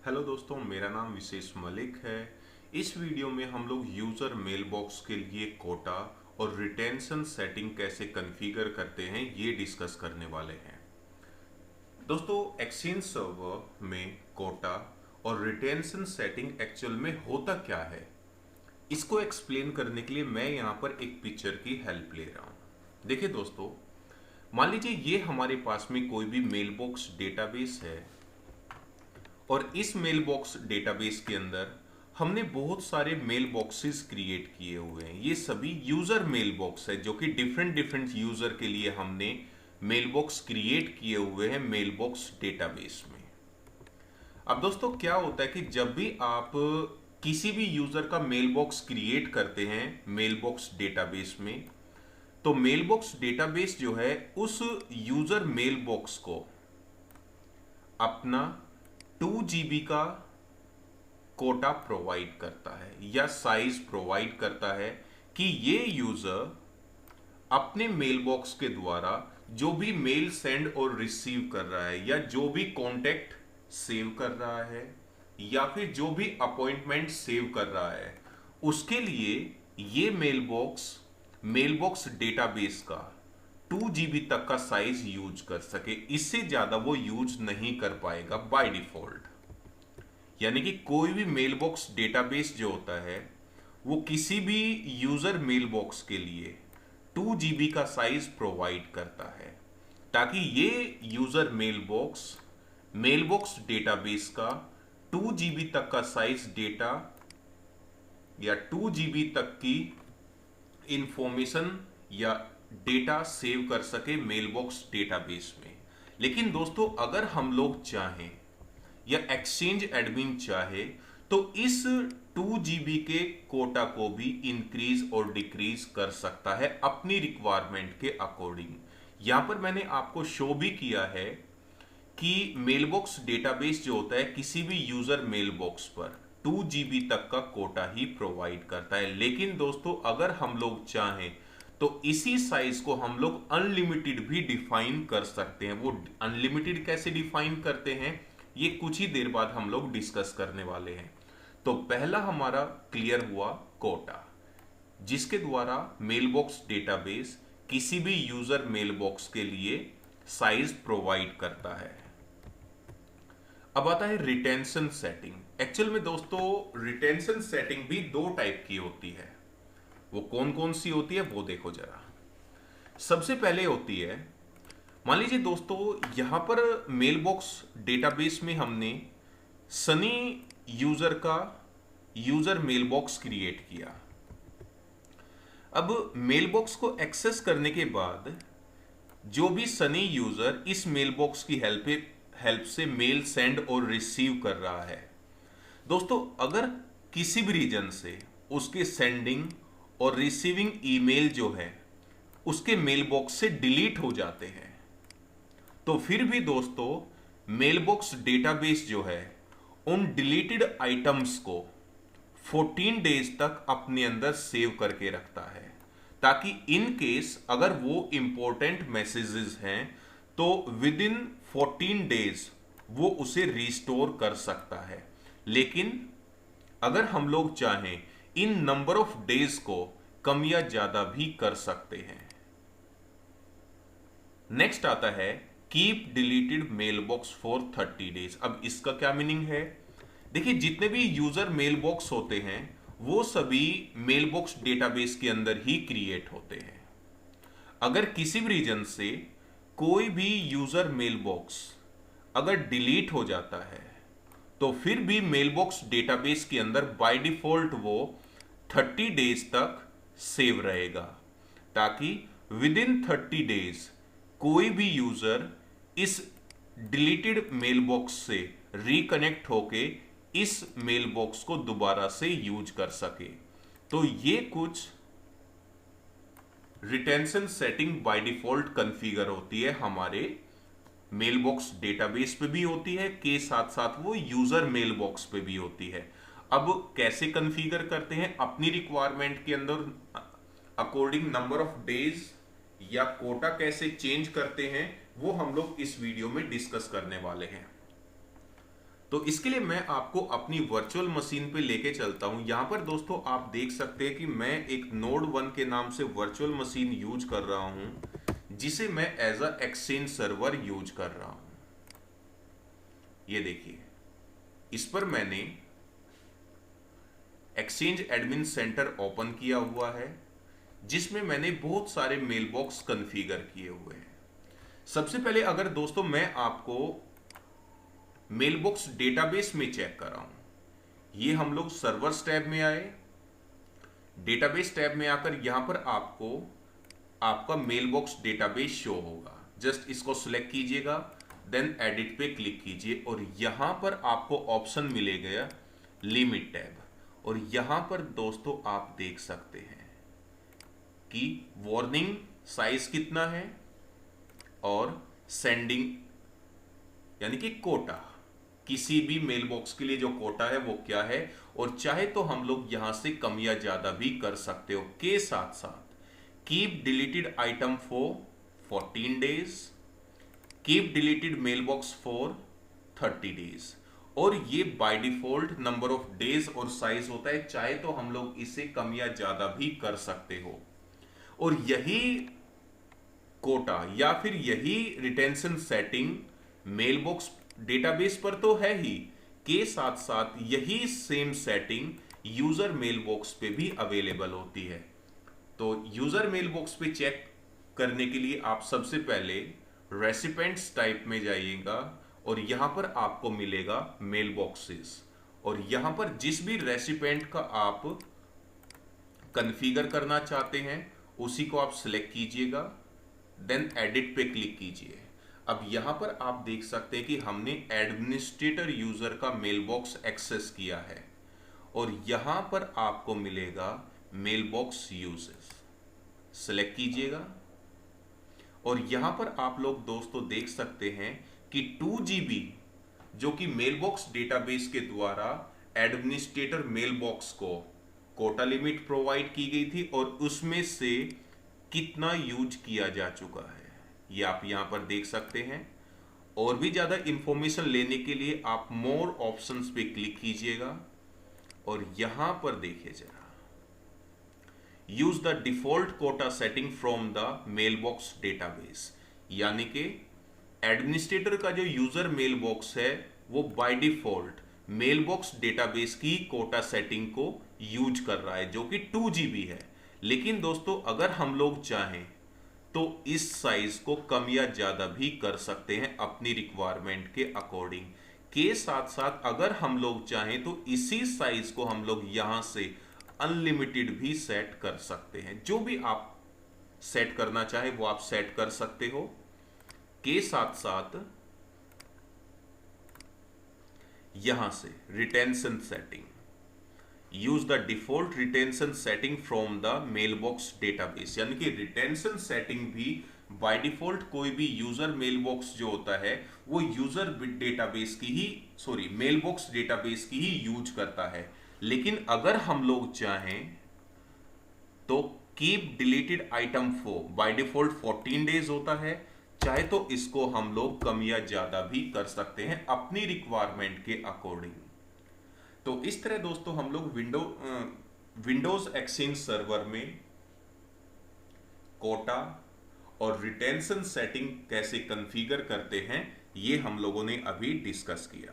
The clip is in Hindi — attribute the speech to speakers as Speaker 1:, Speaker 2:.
Speaker 1: हेलो दोस्तों, मेरा नाम विशेष मलिक है। इस वीडियो में हम लोग यूज़र मेल बॉक्स के लिए कोटा और रिटेंशन सेटिंग कैसे कॉन्फ़िगर करते हैं ये डिस्कस करने वाले हैं। दोस्तों, एक्सचेंज सर्वर में कोटा और रिटेंशन सेटिंग एक्चुअल में होता क्या है, इसको एक्सप्लेन करने के लिए मैं यहाँ पर एक पिक्चर की हेल्प ले रहा हूँ। देखिए दोस्तों, मान लीजिए ये हमारे पास में कोई भी मेल बॉक्स डेटाबेस है और इस मेल बॉक्स डेटाबेस के अंदर हमने बहुत सारे मेल बॉक्सेस क्रिएट किए हुए हैं। ये सभी यूजर मेल बॉक्स है जो कि डिफरेंट डिफरेंट यूजर के लिए हमने मेल बॉक्स क्रिएट किए हुए हैं मेल बॉक्स डेटाबेस में। अब दोस्तों क्या होता है कि जब भी आप किसी भी यूजर का मेल बॉक्स क्रिएट करते हैं मेल बॉक्स डेटाबेस में, तो मेल बॉक्स डेटाबेस जो है उस यूजर मेल बॉक्स को अपना 2 GB का कोटा प्रोवाइड करता है या साइज प्रोवाइड करता है कि ये यूजर अपने मेल बॉक्स के द्वारा जो भी मेल सेंड और रिसीव कर रहा है या जो भी कॉन्टेक्ट सेव कर रहा है या फिर जो भी अपॉइंटमेंट सेव कर रहा है, उसके लिए ये मेल बॉक्स डेटाबेस का 2 GB तक का साइज यूज कर सके। इससे ज्यादा वो यूज नहीं कर पाएगा बाय डिफॉल्ट। यानी कि कोई भी मेल बॉक्स डेटाबेस जो होता है वो किसी भी यूजर मेल बॉक्स के लिए 2 GB का साइज प्रोवाइड करता है ताकि ये यूजर मेल बॉक्स डेटाबेस का 2 GB तक का साइज डेटा या 2 GB तक की इंफॉर्मेशन या डेटा सेव कर सके मेल बॉक्स डेटाबेस में। लेकिन दोस्तों, अगर हम लोग चाहें या एक्सचेंज एडमिन चाहे तो इस 2 GB के कोटा को भी इंक्रीज और डिक्रीज कर सकता है अपनी रिक्वायरमेंट के अकॉर्डिंग। यहां पर मैंने आपको शो भी किया है कि मेल बॉक्स डेटाबेस जो होता है किसी भी यूजर मेल बॉक्स पर 2 GB तक का कोटा ही प्रोवाइड करता है। लेकिन दोस्तों, अगर हम लोग चाहें तो इसी साइज को हम लोग अनलिमिटेड भी डिफाइन कर सकते हैं। वो अनलिमिटेड कैसे डिफाइन करते हैं ये कुछ ही देर बाद हम लोग डिस्कस करने वाले हैं। तो पहला हमारा क्लियर हुआ कोटा, जिसके द्वारा मेल बॉक्स डेटाबेस किसी भी यूजर मेल बॉक्स के लिए साइज प्रोवाइड करता है। अब आता है रिटेंशन सेटिंग। एक्चुअल में दोस्तों रिटेंशन सेटिंग भी दो टाइप की होती है। वो कौन कौन सी होती है वो देखो जरा। सबसे पहले होती है, मान लीजिए दोस्तों यहां पर मेल बॉक्स डेटाबेस में हमने सनी यूजर का यूजर मेल बॉक्स क्रिएट किया। अब मेल बॉक्स को एक्सेस करने के बाद जो भी सनी यूजर इस मेल बॉक्स की हेल्प से मेल सेंड और रिसीव कर रहा है, दोस्तों अगर किसी भी रीजन से उसके सेंडिंग और रिसीविंग ईमेल जो है उसके मेल बॉक्स से डिलीट हो जाते हैं, तो फिर भी दोस्तों मेल बॉक्स डेटाबेस जो है उन डिलीटेड आइटम्स को 14 डेज तक अपने अंदर सेव करके रखता है ताकि इन केस अगर वो इंपॉर्टेंट मैसेजेस हैं तो विद इन 14 डेज वो उसे रिस्टोर कर सकता है। लेकिन अगर हम लोग चाहें इन नंबर ऑफ डेज को कम या ज्यादा भी कर सकते हैं। नेक्स्ट आता है keep deleted mail box for 30 days. अब इसका क्या मीनिंग है? देखिए, जितने भी यूजर मेल बॉक्स होते हैं वो सभी मेल बॉक्स डेटाबेस के अंदर ही क्रिएट होते हैं। अगर किसी भी रीजन से कोई भी यूजर मेल बॉक्स अगर डिलीट हो जाता है तो फिर भी मेल बॉक्स डेटाबेस के अंदर बाय डिफॉल्ट वो 30 डेज तक सेव रहेगा ताकि विद इन 30 डेज कोई भी यूजर इस डिलीटेड मेल बॉक्स से रिकनेक्ट होके इस मेल बॉक्स को दोबारा से यूज कर सके। तो ये कुछ retention setting by default configure होती है, हमारे मेल बॉक्स डेटाबेस पे भी होती है, के साथ साथ वो यूजर मेल बॉक्स पे भी होती है। अब कैसे कॉन्फ़िगर करते हैं अपनी रिक्वायरमेंट के अंदर अकॉर्डिंग नंबर ऑफ डेज या कोटा कैसे चेंज करते हैं वो हम लोग इस वीडियो में डिस्कस करने वाले हैं। तो इसके लिए मैं आपको अपनी वर्चुअल मशीन पे लेके चलता हूं। यहां पर दोस्तों आप देख सकते हैं कि मैं एक नोड 1 के नाम से वर्चुअल मशीन यूज कर रहा हूं, जिसे मैं as a exchange server use कर रहा हूं। ये देखिए, इस पर मैंने एक्सचेंज एडमिन सेंटर ओपन किया हुआ है, जिसमें मैंने बहुत सारे मेलबॉक्स कॉन्फ़िगर किए हुए हैं। सबसे पहले अगर दोस्तों मैं आपको मेलबॉक्स डेटाबेस में चेक कराऊं, ये हम लोग सर्वर्स टैब में आए, डेटाबेस टैब में आकर यहां पर आपको आपका मेलबॉक्स डेटाबेस शो होगा। जस्ट इसको सिलेक्ट कीजिएगा, देन एडिट पे क्लिक कीजिए और यहां पर आपको ऑप्शन मिलेगा लिमिट टैब। और यहां पर दोस्तों आप देख सकते हैं कि वार्निंग साइज कितना है और सेंडिंग यानी कि कोटा, किसी भी मेलबॉक्स के लिए जो कोटा है वो क्या है, और चाहे तो हम लोग यहां से कम या ज्यादा भी कर सकते हो। के साथ साथ keep deleted item for 14 days, keep deleted mailbox for 30 days. और ये by default number of days और साइज होता है, चाहे तो हम लोग इसे कम या ज्यादा भी कर सकते हो। और यही कोटा या फिर यही रिटेंशन सेटिंग मेलबॉक्स डेटाबेस पर तो है ही, के साथ साथ यही सेम सेटिंग यूजर मेलबॉक्स पे भी अवेलेबल होती है। तो यूजर मेलबॉक्स पे चेक करने के लिए आप सबसे पहले रेसिपेंट्स टाइप में जाइएगा और यहां पर आपको मिलेगा मेलबॉक्सेस, और यहां पर जिस भी रेसिपेंट का आप कॉन्फ़िगर करना चाहते हैं उसी को आप सिलेक्ट कीजिएगा, देन एडिट पे क्लिक कीजिए। अब यहां पर आप देख सकते हैं कि हमने एडमिनिस्ट्रेटर यूजर का मेलबॉक्स एक्सेस किया है, और यहां पर आपको मिलेगा मेलबॉक्स यूजेस, सिलेक्ट कीजिएगा। और यहां पर आप लोग दोस्तों देख सकते हैं कि 2 GB जो कि मेलबॉक्स डेटाबेस के द्वारा एडमिनिस्ट्रेटर मेलबॉक्स को कोटा लिमिट प्रोवाइड की गई थी, और उसमें से कितना यूज किया जा चुका है ये आप यहां पर देख सकते हैं। और भी ज्यादा इंफॉर्मेशन लेने के लिए आप मोर ऑप्शंस पे क्लिक कीजिएगा और यहां पर देखिए जरा, use the default quota setting from the mailbox database, यानी कि एडमिनिस्ट्रेटर का जो यूजर मेलबॉक्स है वो बाय डिफॉल्ट मेलबॉक्स डेटाबेस की कोटा सेटिंग को यूज कर रहा है, जो कि 2 GB है। लेकिन दोस्तों अगर हम लोग चाहें तो इस साइज को कम या ज्यादा भी कर सकते हैं अपनी रिक्वायरमेंट के अकॉर्डिंग। के साथ साथ अगर हम लोग चाहें तो इसी साइज को हम लोग यहां से अनलिमिटेड भी सेट कर सकते हैं। जो भी आप सेट करना चाहे वो आप सेट कर सकते हो। के साथ साथ यहां से retention setting, use the default retention setting from the mailbox database, यानी कि रिटेंशन सेटिंग भी बाय डिफॉल्ट कोई भी यूजर मेलबॉक्स जो होता है वो यूजर डेटाबेस की ही मेलबॉक्स डेटाबेस की ही यूज करता है। लेकिन अगर हम लोग चाहें तो keep deleted item for by default 14 days होता है, चाहे तो इसको हम लोग कम या ज्यादा भी कर सकते हैं अपनी रिक्वायरमेंट के अकॉर्डिंग। तो इस तरह दोस्तों हम लोग विंडोज एक्सचेंज सर्वर में कोटा और रिटेंशन सेटिंग कैसे कॉन्फ़िगर करते हैं ये हम लोगों ने अभी डिस्कस किया।